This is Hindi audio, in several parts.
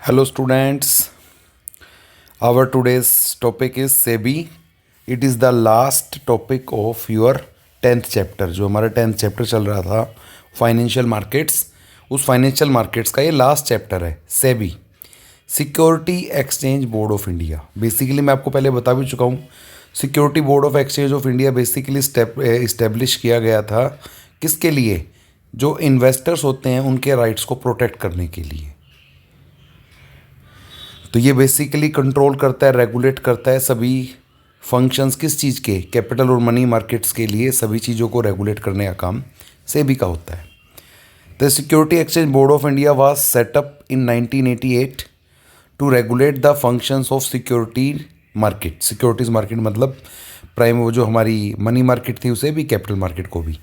Hello, students. Our today's topic is SEBI. It is the last topic of your 10th chapter. जो हमारा 10th चैप्टर चल रहा था फाइनेंशियल मार्केट्स, उस फाइनेंशियल मार्केट्स का ये लास्ट चैप्टर है SEBI, security exchange board of India. Basically मैं आपको पहले बता भी चुका हूँ, security board of exchange of India basically establish किया गया था किसके लिए? जो इन्वेस्टर्स होते हैं उनके राइट्स को प्रोटेक्ट करने के लिए। तो ये बेसिकली कंट्रोल करता है, रेगुलेट करता है सभी फंक्शंस किस चीज़ के? कैपिटल और मनी मार्केट्स के लिए सभी चीज़ों को रेगुलेट करने का काम सेबी का होता है। The security exchange board of India was set up in 1988 to regulate the functions of security market. Securities market मतलब प्राइम, वो जो हमारी मनी मार्केट थी उसे भी, कैपिटल मार्केट को भी।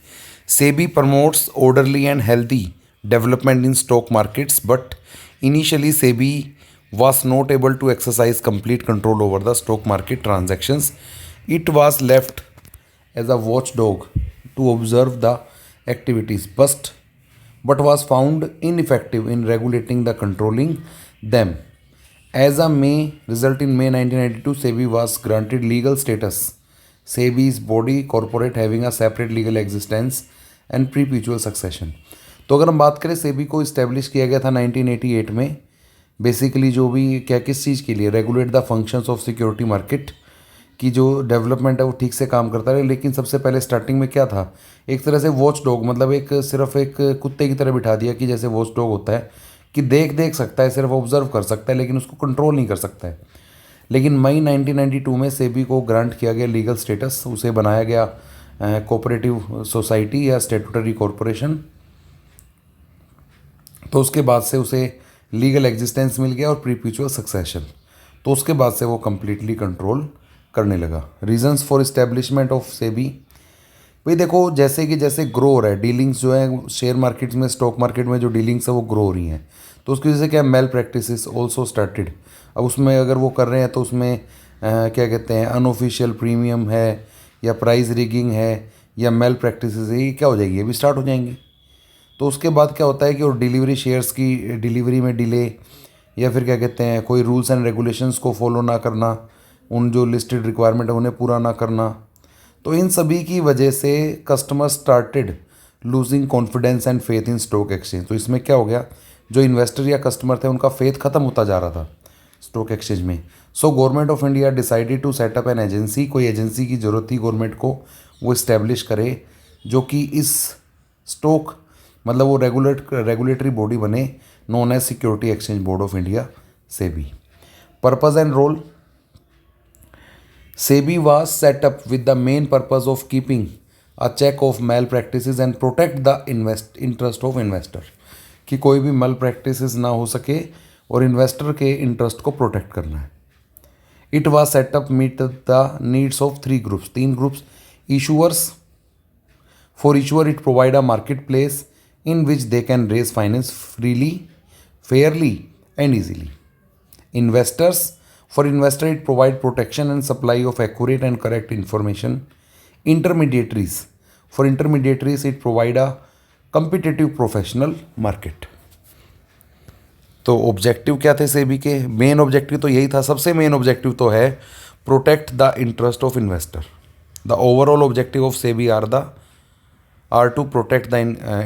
SEBI promotes orderly and healthy development in stock markets, but initially SEBI was not able to exercise complete control over the stock market transactions. It was left as a watchdog to observe the activities, but was found ineffective in regulating the controlling them. As a May result, in May 1992, SEBI was granted legal status. SEBI is body corporate having a separate legal existence and perpetual succession. तो अगर हम बात करें, सेबी को इस्टेब्लिश किया गया था 1988 में, बेसिकली जो भी क्या किस चीज़ के लिए? Regulate the functions of security market की जो डेवलपमेंट है वो ठीक से काम करता है। लेकिन सबसे पहले स्टार्टिंग में क्या था? एक तरह से वॉच डॉग, मतलब एक सिर्फ एक कुत्ते की तरह बिठा दिया कि जैसे वॉच डॉग होता है कि देख सकता है, सिर्फ ऑब्जर्व कर सकता है, लेकिन उसको कंट्रोल नहीं कर सकता है। लेकिन मई 1992 में सेबी को ग्रांट किया गया लीगल स्टेटस, उसे बनाया गया कोऑपरेटिव सोसाइटी या स्टेटूटरी कॉरपोरेशन। तो उसके बाद से उसे लीगल एग्जिस्टेंस मिल गया और प्रीपिचुअल सक्सेशन। तो उसके बाद से वो कम्प्लीटली कंट्रोल करने लगा। Reasons for establishment of SEBI, भाई देखो जैसे कि जैसे ग्रो हो रहा है डीलिंग्स जो है शेयर मार्केट्स में, स्टॉक मार्केट में जो डीलिंग्स है वो ग्रो हो रही हैं, तो उसकी वजह से क्या मेल प्रैक्टिसेस ऑल्सो स्टार्टेड। अब उसमें अगर वो कर रहे हैं तो उसमें क्या कहते हैं, अनऑफिशियल प्रीमियम है या प्राइस रिगिंग है या मेल प्रैक्टिसेस है, ये क्या हो जाएगी? ये भी स्टार्ट हो जाएंगी। तो उसके बाद क्या होता है कि और डिलीवरी शेयर्स की डिलीवरी में डिले, या फिर क्या कहते हैं कोई रूल्स एंड रेगुलेशंस को फॉलो ना करना, उन जो लिस्टेड रिक्वायरमेंट है उन्हें पूरा ना करना। तो इन सभी की वजह से customer started losing confidence and faith in stock exchange. तो इसमें क्या हो गया, जो इन्वेस्टर या कस्टमर थे उनका फेथ ख़त्म होता जा रहा था स्टॉक एक्सचेंज में। So government of India decided to set up an agency. कोई एजेंसी की ज़रूरत थी गवर्नमेंट को, वो इस्टेब्लिश करे जो कि इस स्टॉक मतलब वो रेगुलेटरी बॉडी बने, known as security exchange board of India SEBI. Purpose and role, SEBI was set up with the main purpose of keeping a check of malpractices and protect the interest of investor, कि कोई भी मेल प्रैक्टिसेस ना हो सके और इन्वेस्टर के इंटरेस्ट को प्रोटेक्ट करना है। It was set up meet the needs of three groups, तीन groups. Issuers, for issuer it provide a market place in which they can raise finance freely, fairly and easily. Investors, for investor it provide protection and supply of accurate and correct information. Intermediaries, for intermediaries it provide a competitive professional market. तो ऑब्जेक्टिव क्या थे सेबी के? मेन ऑब्जेक्टिव तो यही था, सबसे मेन ऑब्जेक्टिव तो है protect the interest of investor. The overall objective of SEBI are to protect the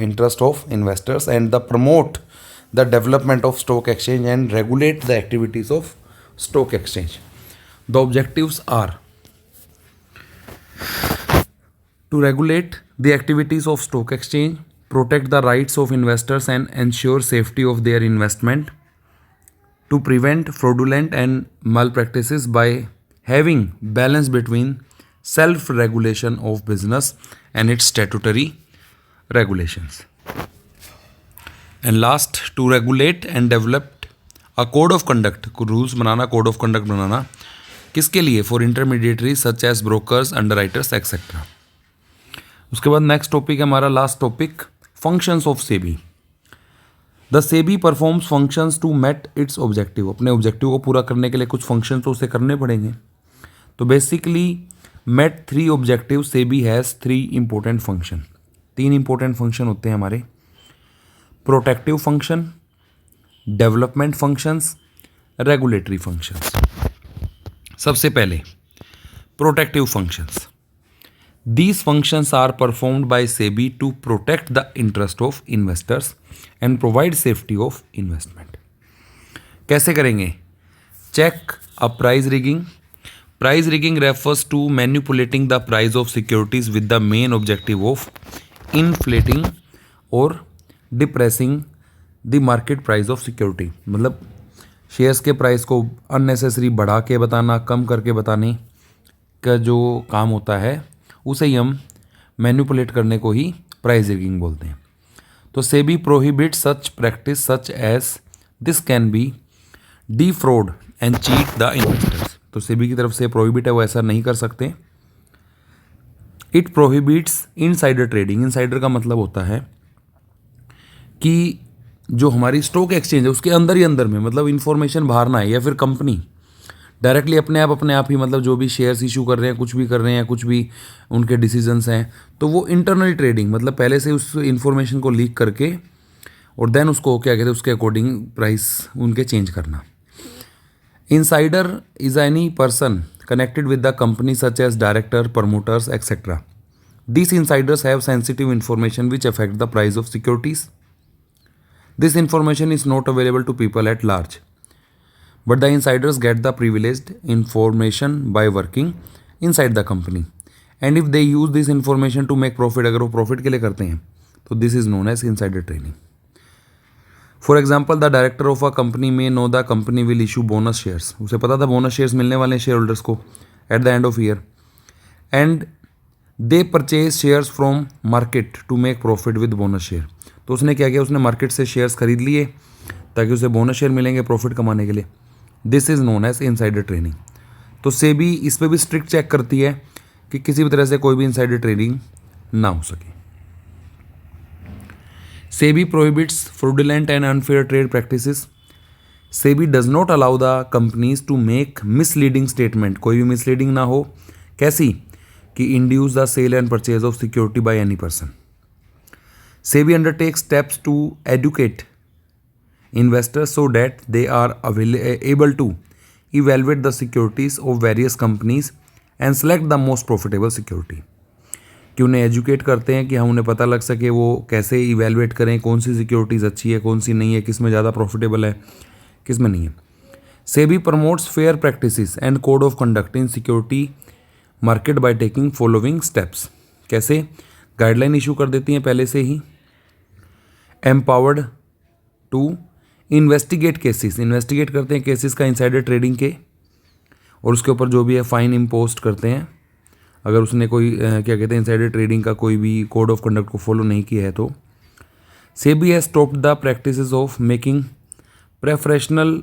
interest of investors and promote the development of stock exchange and regulate the activities of stock exchange. The objectives are to regulate the activities of stock exchange, protect the rights of investors and ensure safety of their investment, to prevent fraudulent and malpractices by having balance between self-regulation of business and its statutory regulations. And last, to regulate and develop a code of conduct, rules banana, code of conduct बनाना, किसके लिए? For intermediaries such as brokers, underwriters, etc. उसके बाद नेक्स्ट टॉपिक है हमारा last topic, functions of SEBI. The SEBI performs functions to meet its objective. अपने ऑब्जेक्टिव को पूरा करने के लिए कुछ फंक्शन तो उसे करने पड़ेंगे। तो basically meet three objective, SEBI has three important function, तीन इंपॉर्टेंट फंक्शन होते हैं हमारे। Protective function, development functions, regulatory functions. सबसे पहले protective functions. These functions are performed by SEBI to protect the interest of investors and provide safety of investment. कैसे करेंगे? Check a price rigging. Price rigging refers to manipulating the price of securities with the main objective of inflating or depressing the market price of security. मतलब शेयर्स के प्राइस को अननेसेसरी बढ़ा के बताना, कम करके बताने का जो काम होता है उसे ही हम मैनिपुलेट करने को ही प्राइस रिगिंग बोलते हैं। तो SEBI prohibit such practice such as this can be defraud and cheat the investors. तो सेबी की तरफ से प्रोहिबिट है, वो ऐसा नहीं कर सकते। It prohibits insider trading. Insider का मतलब होता है कि जो हमारी स्टॉक एक्सचेंज है उसके अंदर ही अंदर में, मतलब इन्फॉर्मेशन बाहर ना है, या फिर कंपनी डायरेक्टली अपने आप ही मतलब जो भी शेयर्स इशू कर रहे हैं, कुछ भी कर रहे हैं, कुछ भी उनके डिसीजंस हैं, तो वो इंटरनल ट्रेडिंग मतलब पहले से उस इन्फॉर्मेशन को लीक करके और देन उसको क्या कहते हैं उसके अकॉर्डिंग प्राइस उनके चेंज करना। Insider is any person connected with the company such as director, promoters etcetera. This insiders have sensitive information which affect the price of securities. This information is not available to people at large, but the insiders get the privileged information by working inside the company, and if they use this information to make profit, अगर वो profit के लिए करते हैं तो this is known as insider trading. For example, the director of a company may know the company will issue bonus shares. उसे पता था bonus shares मिलने वाले हैं shareholders को at the end of year, and they purchase shares from market to make profit with bonus share. तो उसने क्या किया, उसने मार्केट से शेयर्स खरीद लिए ताकि उसे बोनस शेयर मिलेंगे प्रॉफिट कमाने के लिए। This is known as insider trading. तो सेबी इस पर भी स्ट्रिक्ट चेक करती है कि किसी भी तरह से कोई भी इनसाइडर ट्रेडिंग ना हो सके। SEBI prohibits fraudulent and unfair trade practices. SEBI does not allow the companies to make misleading statement. कोई भी मिसलीडिंग ना हो। कैसी? कि induce the sale and purchase of security by any person. SEBI undertake steps to educate investors so that they are able to evaluate the securities of various companies and select the most profitable security. कि उन्हें एजुकेट करते हैं कि हम उन्हें पता लग सके वो कैसे इवेलुएट करें कौन सी सिक्योरिटीज़ अच्छी है, कौन सी नहीं है, किस में ज़्यादा प्रॉफिटेबल है, किस में नहीं है। SEBI promotes fair practices and code of conduct in security market by taking following steps. कैसे? गाइडलाइन इशू कर देती हैं पहले से ही। Empowered to investigate cases. Investigate करते हैं केसेस का इनसाइडर ट्रेडिंग के, और उसके ऊपर जो भी है फाइन इम्पोस्ट करते हैं अगर उसने कोई क्या कहते हैं इनसाइडर ट्रेडिंग का कोई भी कोड ऑफ कंडक्ट को फॉलो नहीं किया है। तो SEBI has stopped the practices of making preferential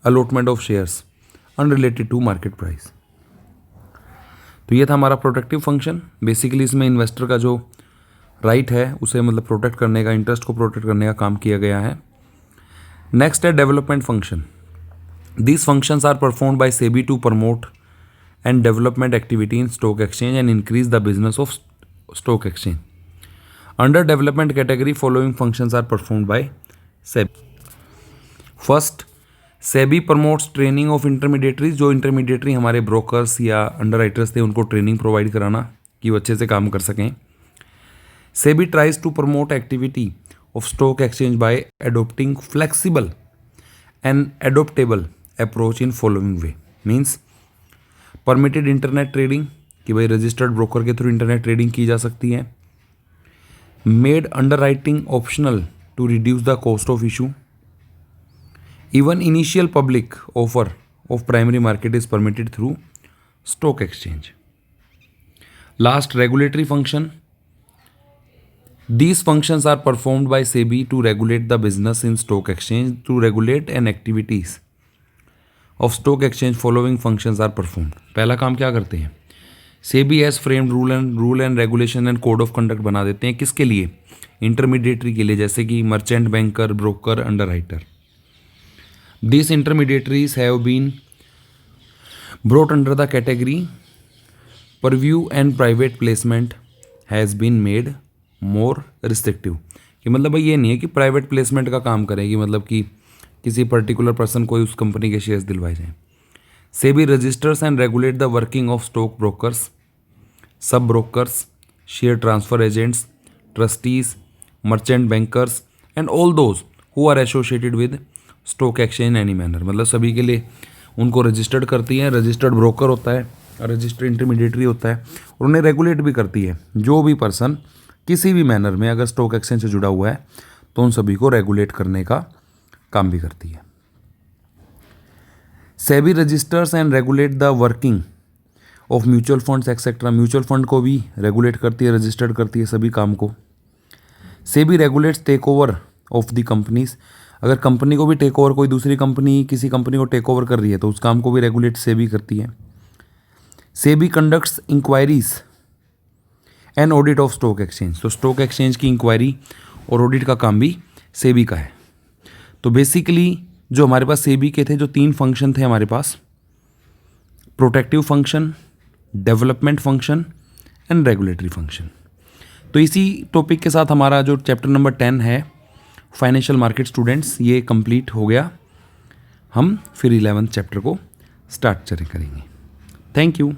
allotment of shares unrelated to market price. तो ये था हमारा प्रोटेक्टिव फंक्शन। बेसिकली इसमें इन्वेस्टर का जो राइट है उसे मतलब प्रोटेक्ट करने का, इंटरेस्ट को प्रोटेक्ट करने का काम किया गया है। नेक्स्ट है development function. These functions are performed by SEBI to promote and development activity in stock exchange and increase the business of stock exchange. Under development category following functions are performed by SEBI. First, SEBI promotes training of intermediaries. जो इंटरमीडिएटरी हमारे ब्रोकर्स या अंडरराइटर्स थे उनको ट्रेनिंग प्रोवाइड कराना कि वो अच्छे से काम कर सकें। SEBI tries to promote activity of stock exchange by adopting flexible and adaptable approach in following way. Means permitted internet trading कि भाई रजिस्टर्ड ब्रोकर के थ्रू इंटरनेट ट्रेडिंग की जा सकती है। Made underwriting optional to reduce the cost of issue. Even initial public offer of primary market is permitted through stock exchange. Last, regulatory function. These functions are performed by SEBI to regulate the business in stock exchange. To regulate and activities of stock exchange following functions are performed. पहला काम क्या करते हैं? SEBI has framed rule and regulation and code of conduct बना देते हैं। किसके लिए? इंटरमीडिएटरी के लिए, जैसे कि merchant banker, broker, underwriter. These intermediaries have been brought under the category purview and private placement has been made more restrictive. कि मतलब भाई ये नहीं है कि प्राइवेट प्लेसमेंट का काम करेगी, मतलब कि किसी पर्टिकुलर पर्सन को उस कंपनी के शेयर्स दिलवाए जाएं। SEBI registers and regulate the working of stock brokers, sub brokers, share transfer agents, trustees, merchant bankers and all those who are associated with stock exchange any manner. मतलब सभी के लिए उनको रजिस्टर्ड करती है, रजिस्टर्ड ब्रोकर होता है, रजिस्टर्ड इंटरमीडिएटरी होता है, और उन्हें रेगुलेट भी करती है। जो भी पर्सन किसी भी मैनर में अगर स्टॉक एक्सचेंज से जुड़ा हुआ है तो उन सभी को रेगुलेट करने का काम भी करती है। SEBI registers and regulate the working of mutual funds etcetera. Mutual fund को भी रेगुलेट करती है, रजिस्टर्ड करती है सभी काम को। SEBI regulates take over of the companies. अगर कंपनी को भी टेक ओवर, कोई दूसरी कंपनी किसी कंपनी को टेक ओवर कर रही है तो उस काम को भी रेगुलेट सेबी करती है। SEBI conducts inquiries and audit of stock exchange. तो स्टॉक एक्सचेंज की इंक्वायरी और ऑडिट का काम भी सेबी का है। तो बेसिकली जो हमारे पास सेबी के थे, जो 3 फंक्शन थे हमारे पास, protective function, development function and regulatory function. तो इसी टॉपिक के साथ हमारा जो चैप्टर नंबर 10 है फाइनेंशियल मार्केट स्टूडेंट्स, ये कंप्लीट हो गया। हम फिर 11th चैप्टर को स्टार्ट करेंगे। Thank you.